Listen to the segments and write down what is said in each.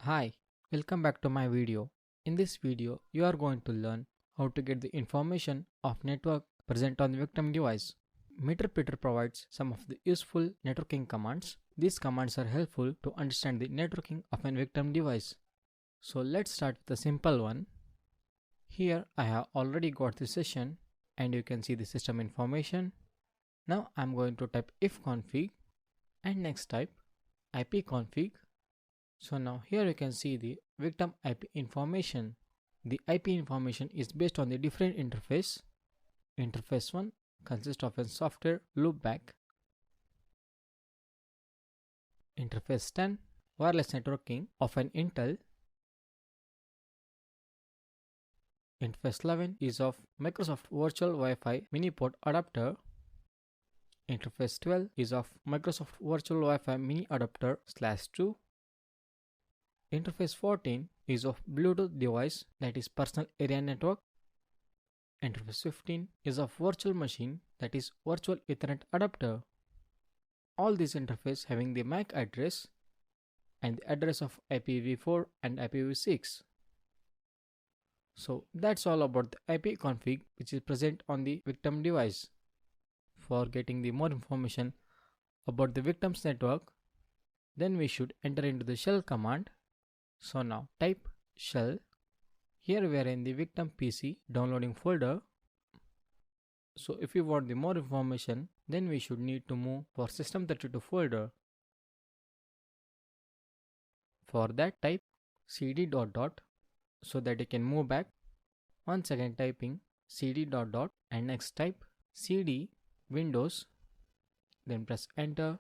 Hi, welcome back to my video. In this video, you are going to learn how to get the information of network present on the victim device. Metasploit provides some of the useful networking commands. These commands are helpful to understand the networking of a victim device. So let's start with the simple one. Here I have already got the session and you can see the system information. Now I'm going to type ifconfig and next type ipconfig. So now here you can see the victim IP information. The IP information is based on the different interface. Interface 1 consists of a software loopback. Interface 10 wireless networking of an Intel. Interface 11 is of Microsoft Virtual Wi-Fi mini port adapter. Interface 12 is of Microsoft Virtual Wi-Fi mini adapter /2. Interface 14 is of Bluetooth device, that is personal area network. Interface 15 is of virtual machine, that is virtual Ethernet adapter. All these interfaces having the MAC address and the address of IPv4 and IPv6. So that's all about the IP config which is present on the victim device. For getting the more information about the victim's network, then we should enter into the shell command. So now type shell. Here we are in the victim PC downloading folder. So if you want the more information, then we should need to move for system32 folder. For that type cd ... so that you can move back. Once again typing cd ... and next type cd windows, then press enter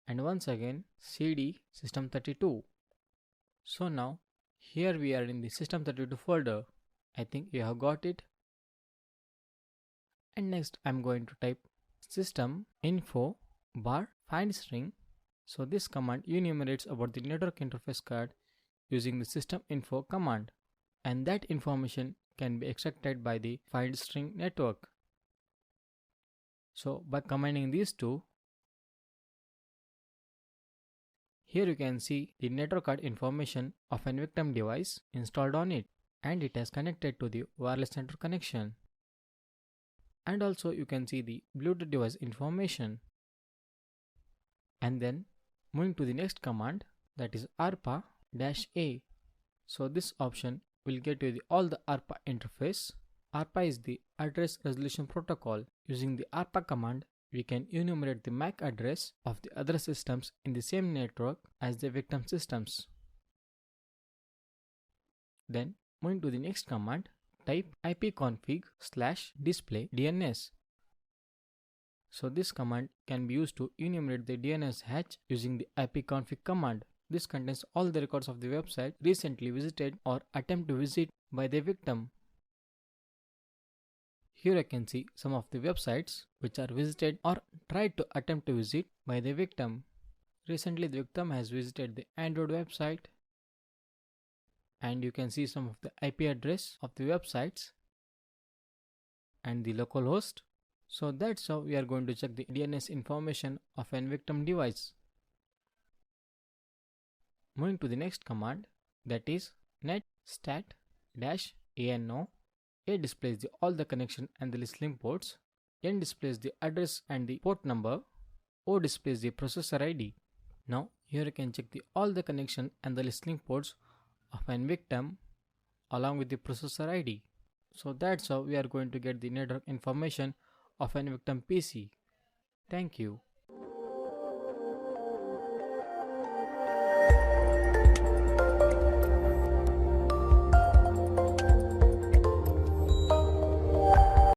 and once again cd system32. So now here we are in the system32 folder. I think you have got it. And next I'm going to type system info bar find string. So this command enumerates about the network interface card using the system info command, and that information can be extracted by the find string network. So by combining these two, here you can see the network card information of a victim device installed on it, and it has connected to the wireless network connection. And also you can see the Bluetooth device information. And then moving to the next command, that is arpa-a. So this option will get you all the ARPA interface. ARPA is the address resolution protocol. Using the ARPA command, we can enumerate the MAC address of the other systems in the same network as the victim systems. Then moving to the next command, type ipconfig/display DNS. So this command can be used to enumerate the DNS hash using the ipconfig command. This contains all the records of the website recently visited or attempt to visit by the victim. Here I can see some of the websites which are visited or tried to attempt to visit by the victim. Recently the victim has visited the Android website, and you can see some of the IP address of the websites and the localhost. So that's how we are going to check the DNS information of a victim device. Moving to the next command, that is netstat-ano. A displays all the connection and the listening ports. N displays the address and the port number. O displays the processor ID. Now here you can check all the connection and the listening ports of a victim along with the processor ID. So that's how we are going to get the network information of a victim PC. Thank you.